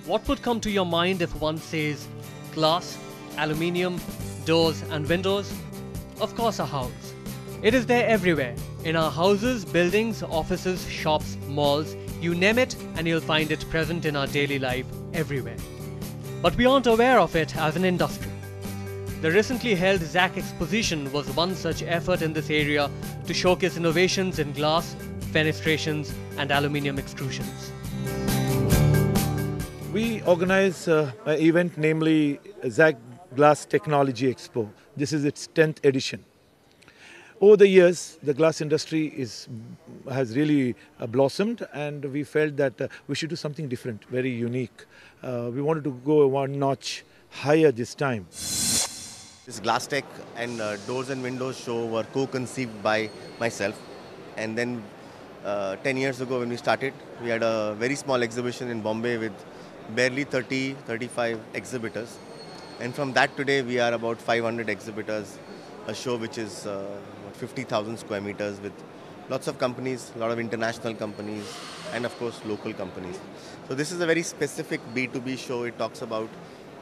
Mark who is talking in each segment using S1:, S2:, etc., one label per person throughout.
S1: What would come to your mind if one says glass, aluminium, doors and windows? Of course, a house. It is there everywhere. In our houses, buildings, offices, shops, malls, you name it and you'll find it present in our daily life everywhere. But we aren't aware of it as an industry. The recently held ZAC Exposition was one such effort in this area to showcase innovations in glass, fenestrations and aluminium extrusions.
S2: We organize an event, namely ZAC Glass Technology Expo. This is its 10th edition. Over the years, the glass industry has really blossomed, and we felt that we should do something different, very unique. We wanted to go one notch higher this time.
S3: This Glass Tech and Doors and Windows show were co-conceived by myself, and then 10 years ago when we started, we had a very small exhibition in Bombay with barely 35 exhibitors, and from that today we are about 500 exhibitors, a show which is 50,000 square meters with lots of companies, a lot of international companies and of course local companies. So this is a very specific B2B show. It talks about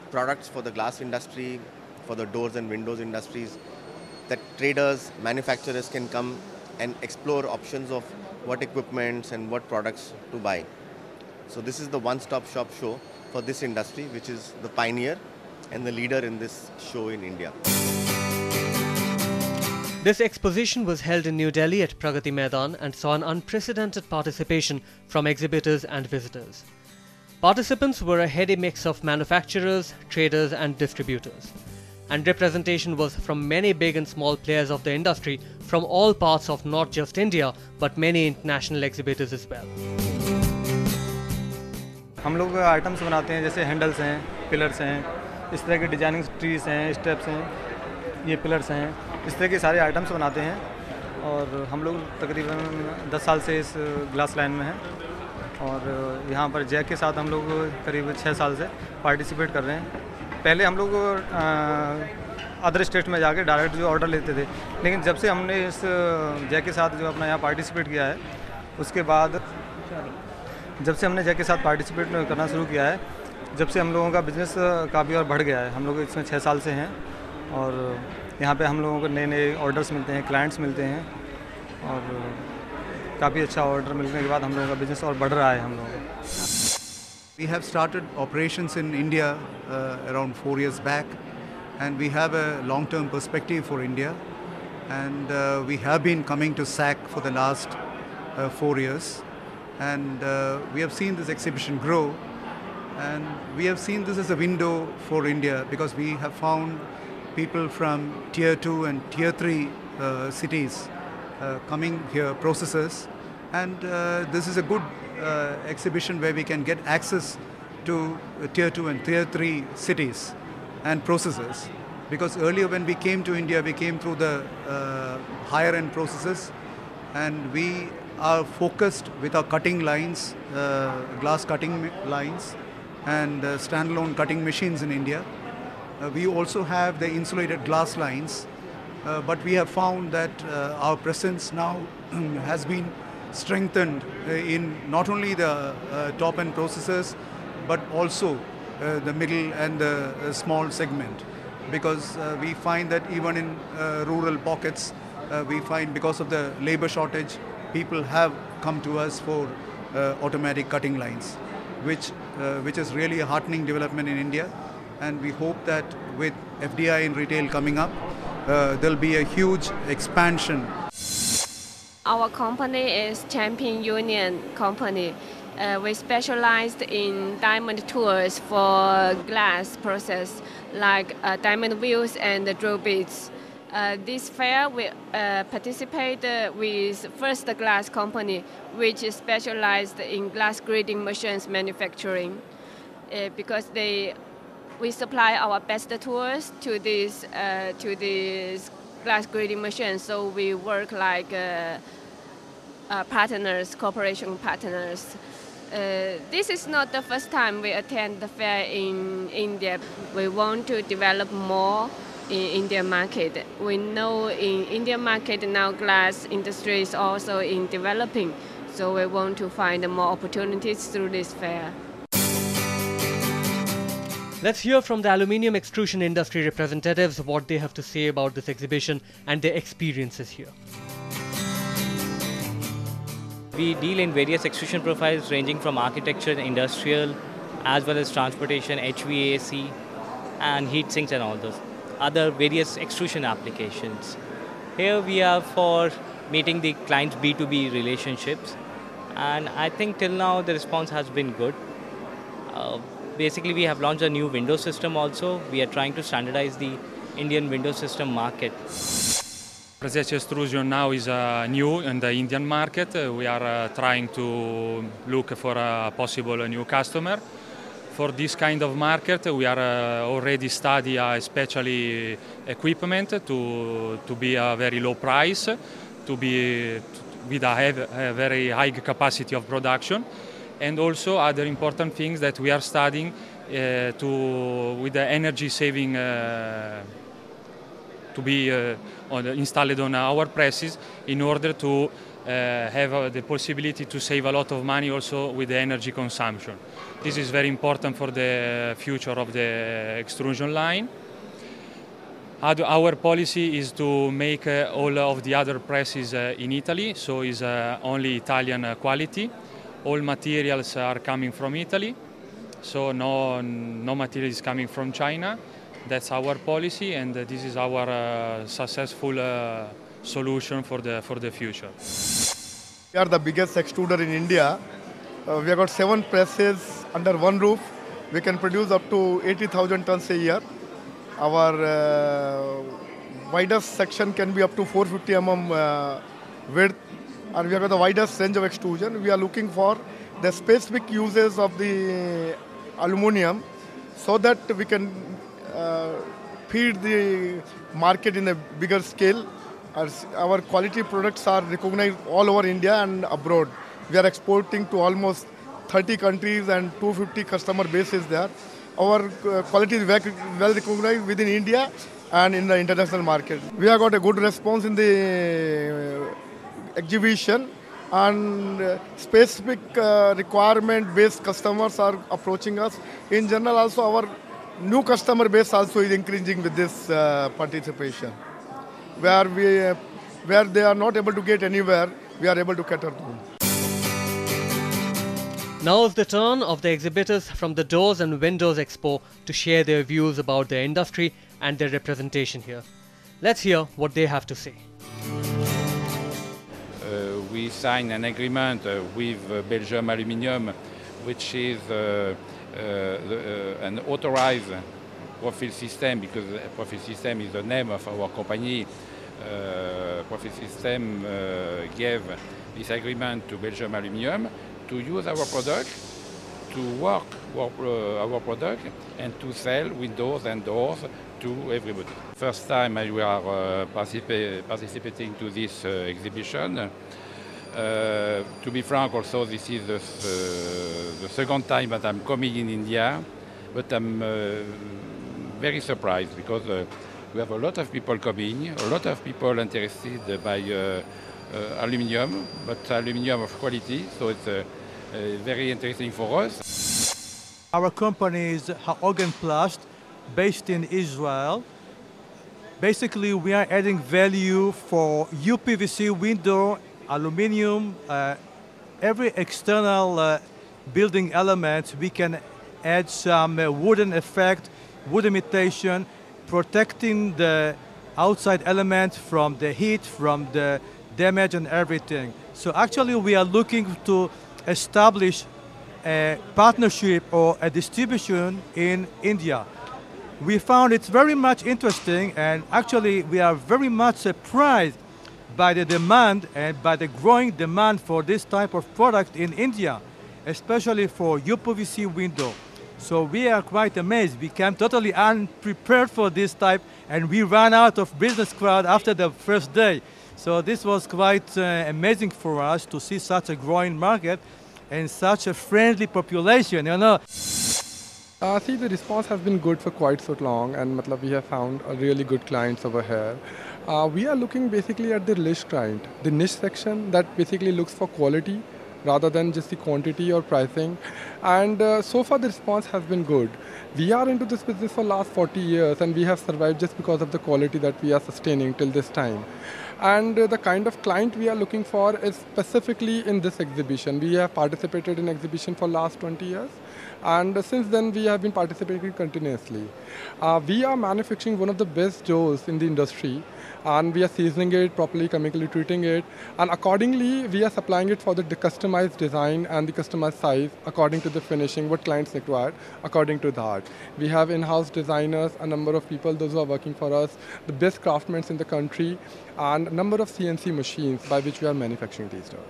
S3: products for the glass industry, for the doors and windows industries, that traders, manufacturers can come and explore options of what equipments and what products to buy. So this is the one-stop shop show for this industry, which is the pioneer and the leader in this show in India.
S1: This exposition was held in New Delhi at Pragati Maidan and saw an unprecedented participation from exhibitors and visitors. Participants were a heady mix of manufacturers, traders and distributors. And representation was from many big and small players of the industry from all parts of not just India but many international exhibitors as well.
S4: हम लोग items बनाते हैं, जैसे handles हैं, pillars हैं, इस तरह के डिजाइनिंग ट्रीज हैं, स्टेप्स हैं, ये पिलर्स हैं, इस तरह के सारे आइटम्स बनाते हैं और हम लोग तकरीबन 10 साल से इस ग्लास लाइन में हैं और यहाँ पर जैक के साथ हम लोग करीब 6 साल से पार्टिसिपेट कर रहे हैं। पहले हम लोग अदर स्टेट में जाके डायरेक्ट जो ऑर्डर लेते थे, लेकिन जब से हमने इस जैक के साथ जो अपना यहाँ पार्टिसिपेट किया है, उसके बाद जब से हमने जैक के साथ पार्टिसिपेट करना शुरू किया है, जब से हम लोगों का बिज़नेस काफ़ी और बढ़ गया है। हम लोग इसमें 6 साल से हैं और यहाँ पे हम लोगों को नए नए ऑर्डर्स मिलते हैं, क्लाइंट्स मिलते हैं और काफ़ी अच्छा ऑर्डर मिलने के बाद हम लोगों का बिज़नेस और बढ़ रहा है हम लोगों का।
S5: We have started operations in India around 4 years back, and we have a long-term perspective for India, and we have been coming to SAC for the last 4 years, and we have seen this exhibition grow, and we have seen this as a window for India because we have found people from tier 2 and tier 3 cities coming here, processors, and this is a good exhibition where we can get access to tier 2 and tier 3 cities and processors, because earlier when we came to India, we came through the higher end processes, and we are focused with our cutting lines, glass cutting lines and standalone cutting machines in India. We also have the insulated glass lines, but we have found that our presence now has been strengthened in not only the top-end processors, but also the middle and the small segment, because we find that even in rural pockets, we find because of the labor shortage, people have come to us for automatic cutting lines, which is really a heartening development in India, and we hope that with FDI in retail coming up, there'll be a huge expansion.
S6: Our company is Champion Union Company. We specialized in diamond tools for glass process, like diamond wheels and drill bits. This fair we participate with First Glass Company, which is specialized in glass grading machines manufacturing, because we supply our best tools to these glass grading machines. So we work like partners, cooperation partners. This is not the first time we attend the fair in India. We want to develop more in Indian market. We know in Indian market now glass industry is also in developing, so we want to find more opportunities through this fair.
S1: Let's hear from the aluminium extrusion industry representatives what they have to say about this exhibition and their experiences here.
S7: We deal in various extrusion profiles ranging from architecture and industrial, as well as transportation, HVAC, and heat sinks and all those other various extrusion applications. Here we are for meeting the client's B2B relationships, and I think till now the response has been good. Basically, we have launched a new window system also. We are trying to standardize the Indian window system market.
S8: Presets Extrusion now is new in the Indian market. We are trying to look for a possible new customer. For this kind of market, we are already studying especially equipment to be a very low price, to be with a very high capacity of production, and also other important things that we are studying with the energy saving to be installed on our presses in order to have the possibility to save a lot of money also with the energy consumption. This is very important for the future of the extrusion line. Our policy is to make all of the other presses in Italy, so it's only Italian quality. All materials are coming from Italy, so no material is coming from China. That's our policy, and this is our successful solution for the future.
S9: We are the biggest extruder in India. We have got 7 presses under one roof. We can produce up to 80,000 tons a year. Our widest section can be up to 450 mm width, and we have got the widest range of extrusion. We are looking for the specific uses of the aluminium so that we can feed the market in a bigger scale. Our quality products are recognized all over India and abroad. We are exporting to almost 30 countries and 250 customer bases there. Our quality is well recognized within India and in the international market. We have got a good response in the exhibition, and specific requirement-based customers are approaching us. In general, also our new customer base also is increasing with this participation. Where they are not able to get anywhere, we are able to cater to them.
S1: Now is the turn of the exhibitors from the Doors and Windows Expo to share their views about the industry and their representation here. Let's hear what they have to say.
S10: We signed an agreement with Belgium Aluminium, which is an authorized profile system, because profile system is the name of our company. Profile system gave this agreement to Belgium Aluminium to use our product, to work our product, and to sell windows and doors to everybody. First time we are participating to this exhibition. To be frank, also this is the second time that I'm coming in India, but I'm very surprised because we have a lot of people coming, a lot of people interested by aluminium, but aluminium of quality, so it's very interesting for us.
S11: Our company is Organplast, based in Israel. Basically, we are adding value for uPVC window, aluminium, every external building element. We can add some wooden effect, wood imitation, protecting the outside element from the heat, from the damage and everything. So actually we are looking to establish a partnership or a distribution in India. We found it very much interesting, and actually we are very much surprised by the demand and by the growing demand for this type of product in India, especially for uPVC window. So we are quite amazed. We came totally unprepared for this type, and we ran out of business crowd after the first day. So this was quite amazing for us to see such a growing market and such a friendly population, you know.
S12: See, the response has been good for quite so long, and we have found a really good clients over here. We are looking basically at the niche client, the niche section that basically looks for quality rather than just the quantity or pricing. And so far the response has been good. We are into this business for last 40 years and we have survived just because of the quality that we are sustaining till this time. And the kind of client we are looking for is specifically in this exhibition. We have participated in exhibition for last 20 years. And since then, we have been participating continuously. We are manufacturing one of the best doors in the industry, and we are seasoning it, properly chemically treating it, and accordingly, we are supplying it for the customized design and the customized size according to the finishing, what clients require, according to that. We have in-house designers, a number of people, those who are working for us, the best craftsmen in the country, and a number of CNC machines by which we are manufacturing these doors.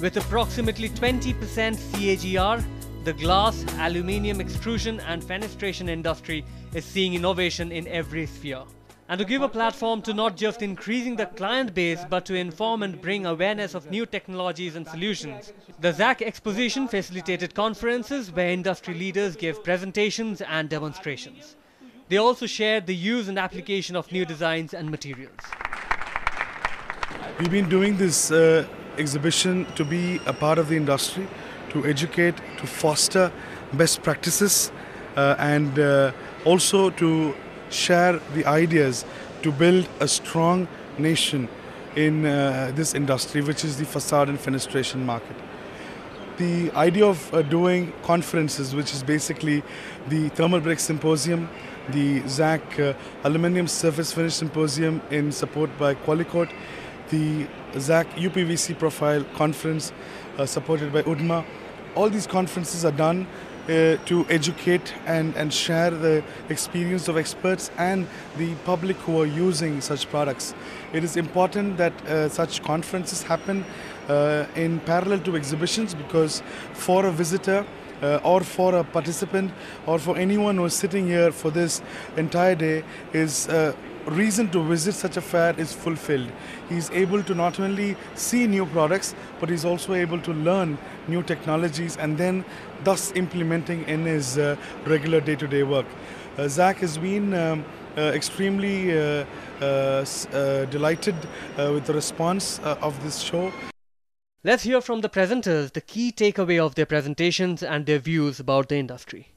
S1: With approximately 20% CAGR, the glass, aluminium extrusion and fenestration industry is seeing innovation in every sphere. And to give a platform to not just increasing the client base but to inform and bring awareness of new technologies and solutions, the ZAC Exposition facilitated conferences where industry leaders gave presentations and demonstrations. They also shared the use and application of new designs and materials.
S13: We've been doing this exhibition to be a part of the industry, to educate, to foster best practices and also to share the ideas to build a strong nation in this industry, which is the facade and fenestration market. The idea of doing conferences, which is basically the Thermal Break Symposium, the ZAC Aluminium Surface Finish Symposium in support by Qualicoat, the ZAC uPVC Profile Conference supported by UDMA. All these conferences are done to educate and share the experience of experts and the public who are using such products. It is important that such conferences happen in parallel to exhibitions, because for a visitor or for a participant or for anyone who is sitting here for this entire day, is reason to visit such a fair is fulfilled. He's able to not only see new products, but he's also able to learn new technologies and then thus implementing in his regular day-to-day work. ZAC has been extremely delighted with the response of this show.
S1: Let's hear from the presenters the key takeaway of their presentations and their views about the industry.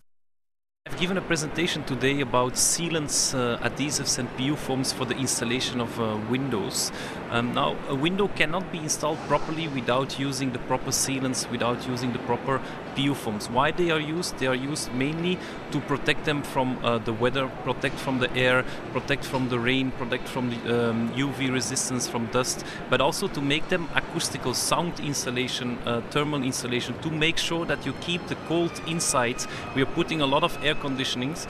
S14: I've given a presentation today about sealants, adhesives and PU foams for the installation of windows. Now, a window cannot be installed properly without using the proper sealants, without using the proper PU foams. Why they are used? They are used mainly to protect them from the weather, protect from the air, protect from the rain, protect from the UV resistance from dust, but also to make them acoustical, sound insulation, thermal insulation, to make sure that you keep the cold inside. We are putting a lot of air conditionings,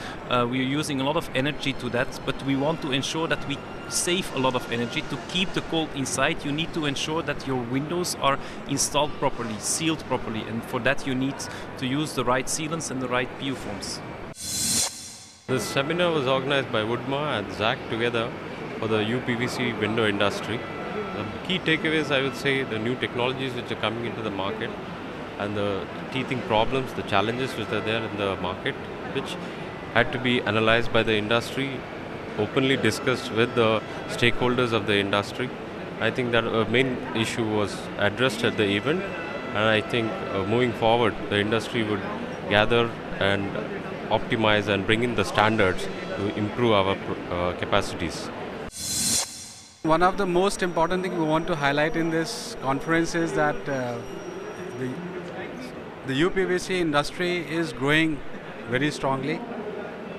S14: we are using a lot of energy to that, but we want to ensure that we save a lot of energy. To keep the cold inside, you need to ensure that your windows are installed properly, sealed properly, and for that you need to use the right sealants and the right PU foams.
S15: This seminar was organized by UDMA and ZAC together for the uPVC window industry. The key takeaways, I would say, the new technologies which are coming into the market and the teething problems, the challenges which are there in the market, which had to be analyzed by the industry, openly discussed with the stakeholders of the industry. I think that a main issue was addressed at the event, and I think moving forward the industry would gather and optimize and bring in the standards to improve our capacities.
S16: One of the most important things we want to highlight in this conference is that the uPVC industry is growing very strongly,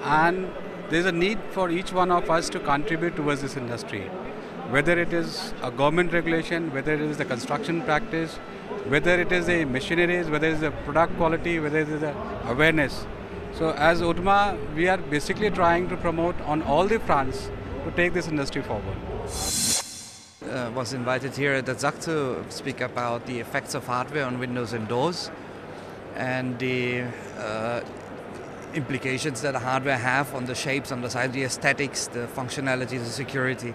S16: and there is a need for each one of us to contribute towards this industry. Whether it is a government regulation, whether it is the construction practice, whether it is the machineries, whether it is the product quality, whether it is the awareness. So as UDMA, we are basically trying to promote on all the fronts to take this industry forward.
S17: Was invited here at the ZAC to speak about the effects of hardware on windows and doors, and implications that the hardware have on the shapes, on the size, the aesthetics, the functionality, the security,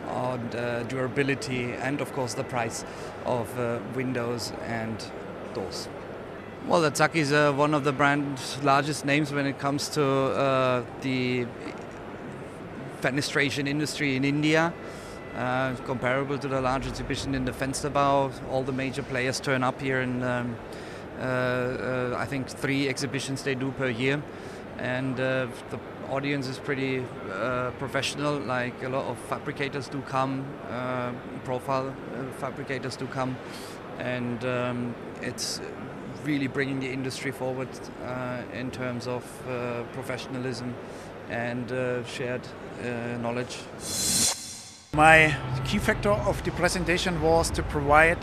S17: on the durability, and of course the price of windows and doors. Well, the ZAC is one of the brand's largest names when it comes to the fenestration industry in India. Comparable to the large exhibition in the Fensterbau. All the major players turn up here, and I think 3 exhibitions they do per year. And the audience is pretty professional, like a lot of fabricators do come, profile fabricators do come, and it's really bringing the industry forward in terms of professionalism and shared knowledge.
S18: My key factor of the presentation was to provide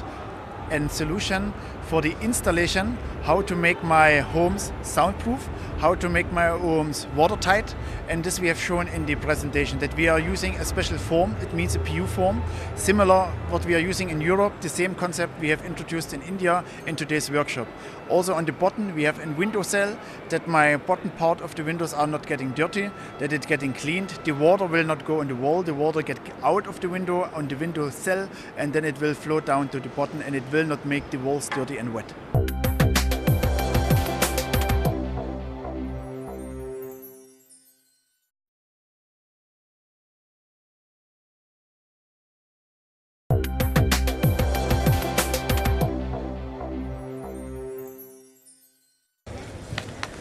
S18: a solution for the installation, how to make my homes soundproof, how to make my homes watertight, and this we have shown in the presentation, that we are using a special foam. It means a PU foam, similar what we are using in Europe. The same concept we have introduced in India in today's workshop. Also on the bottom we have a window cell, that my bottom part of the windows are not getting dirty, that it's getting cleaned. The water will not go on the wall, the water get out of the window on the window cell, and then it will flow down to the bottom, and it will not make the walls dirty and wet.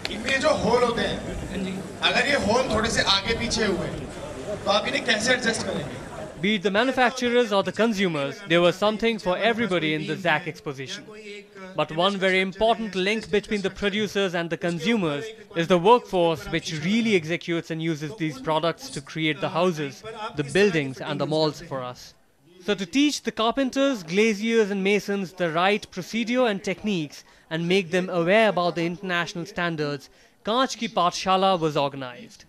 S19: इनमें जो whole होते हैं, अगर ये whole थोड़े से आगे पीछे हुए तो आप इन्हें कैसे एडजस्ट करेंगे?
S1: Be it the manufacturers or the consumers, there was something for everybody in the ZAC exposition. But one very important link between the producers and the consumers is the workforce, which really executes and uses these products to create the houses, the buildings and the malls for us. So to teach the carpenters, glaziers and masons the right procedure and techniques and make them aware about the international standards, Kaanch ki Paathshala was organized.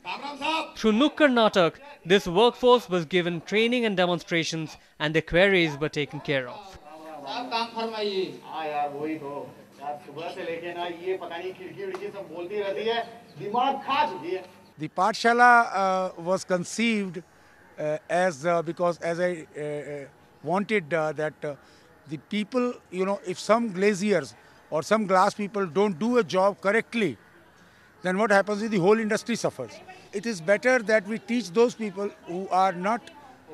S1: Through Nukkar Natak, this workforce was given training and demonstrations, and their queries were taken care of.
S20: The Paathshala was conceived because as I wanted that the people, if some glaziers or some glass people don't do a job correctly, then what happens is the whole industry suffers. It is better that we teach those people who are not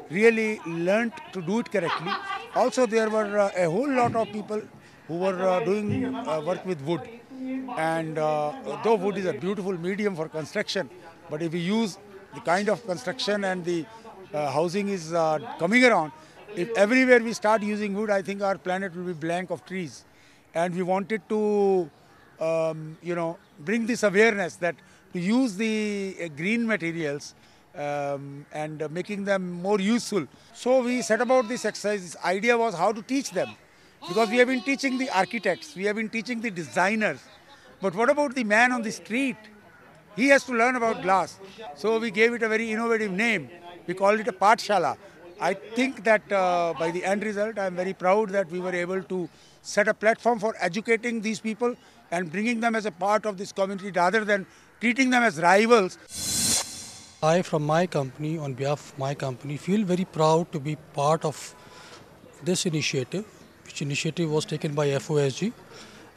S20: really learnt to do it correctly. Also, there were a whole lot of people who were doing work with wood. And though wood is a beautiful medium for construction, but if we use the kind of construction and the housing is coming around, if everywhere we start using wood, I think our planet will be blank of trees. And we wanted to bring this awareness that to use the green materials and making them more useful. So we set about this exercise. This idea was how to teach them. Because we have been teaching the architects, we have been teaching the designers. But what about the man on the street? He has to learn about glass. So we gave it a very innovative name. We called it a Paathshala. I think that by the end result, I am very proud that we were able to set a platform for educating these people and bringing them as a part of this community rather than treating them as rivals.
S21: I, from my company, on behalf of my company, feel very proud to be part of this initiative, which initiative was taken by FOSG.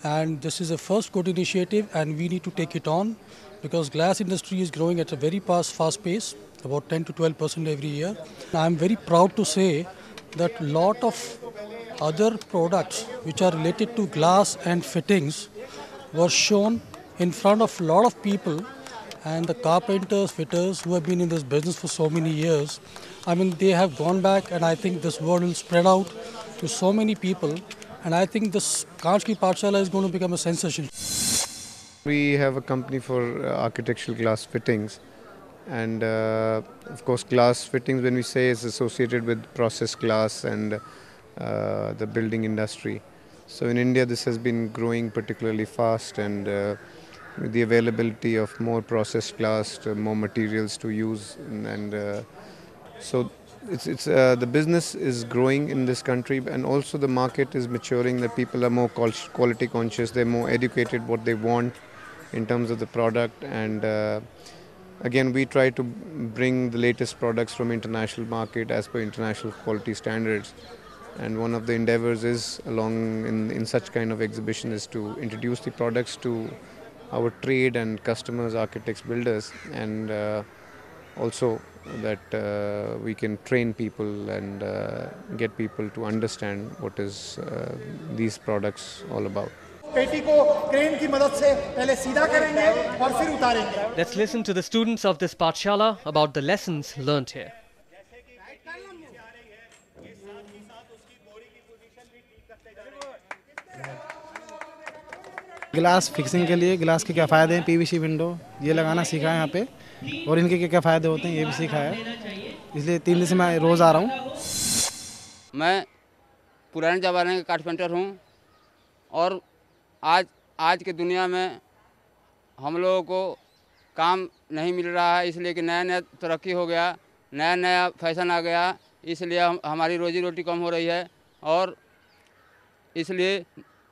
S21: And this is a first good initiative, and we need to take it on because glass industry is growing at a very fast pace, about 10 to 12% every year. I am very proud to say that a lot of other products which are related to glass and fittings were shown in front of a lot of people, and the carpenters, fitters who have been in this business for so many years, I mean, they have gone back, and I think this word will spread out to so many people, and I think this Kaanch ki Paathshala is going to become a sensation.
S22: We have a company for architectural glass fittings, and of course glass fittings, when we say, is associated with processed glass and the building industry. So in India this has been growing particularly fast, and with the availability of more processed glass, more materials to use, and so the business is growing in this country, and also the market is maturing. The people are more quality conscious, they're more educated what they want, in terms of the product, and again we try to bring the latest products from international market as per international quality standards. And one of the endeavors is along in such kind of exhibition is to introduce the products to our trade and customers, architects, builders, and also that we can train people and get people to understand what is these products all about.
S1: Let's listen to the students of this Paathshala about the lessons learnt here.
S2: Glass fixing के लिए glass के क्या फ़ायदे हैं, PVC window ये लगाना सीखा है यहाँ पे, और इनके क्या फ़ायदे होते हैं ये भी सीखा है, इसलिए 3 दिन से मैं रोज़ आ रहा हूँ।
S3: मैं पुराने ज़माने का कारपेंटर हूँ और आज के दुनिया में हम लोगों को काम नहीं मिल रहा है, इसलिए कि नया तरक्की हो गया, नया फैशन आ गया, इसलिए हमारी रोजी रोटी कम हो रही है। और इसलिए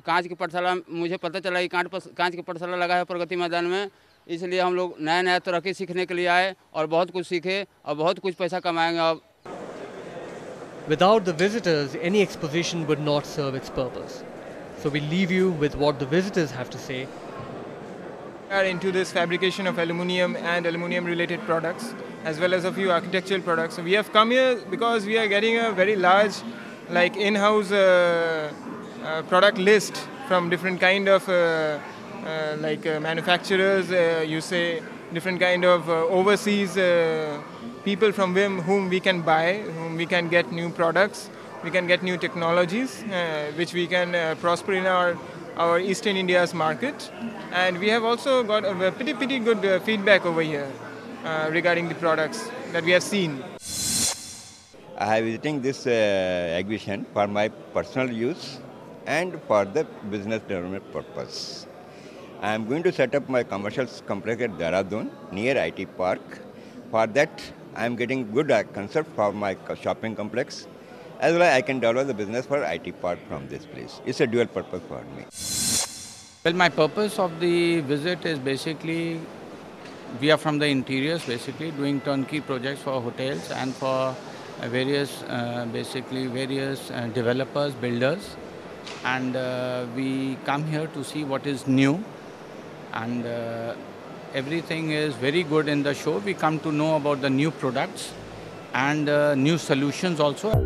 S3: कांच की पाठशाला, मुझे पता चला कि कांच की पाठशाला लगा है प्रगति मैदान में, इसलिए हम लोग नया तरक्की सीखने के लिए आए और बहुत कुछ सीखे और बहुत कुछ पैसा कमाएंगे अब।
S1: Without the visitors, any exposition would not serve its purpose. So we leave you with what the visitors have to say.
S23: We are into this fabrication of aluminium and aluminium related products, as well as a few architectural products. So we have come here because we are getting a very large in-house product list from different kind of manufacturers, you say different kind of overseas people from whom we can buy, whom we can get new products, we can get new technologies which we can prosper in our Eastern India's market. And we have also got a pretty good feedback over here regarding the products that we have seen.
S24: I am visiting this exhibition for my personal use and for the business development purpose. I am going to set up my commercial complex at Dehradun near IT Park. For that, I am getting good concept for my shopping complex, as well as I can develop the business for IT Park from this place. It's a dual purpose for me.
S25: Well, my purpose of the visit is basically, we are from the interiors, basically doing turnkey projects for hotels and for various developers, builders. And we come here to see what is new, and everything is very good in the show. We come to know about the new products and new solutions also.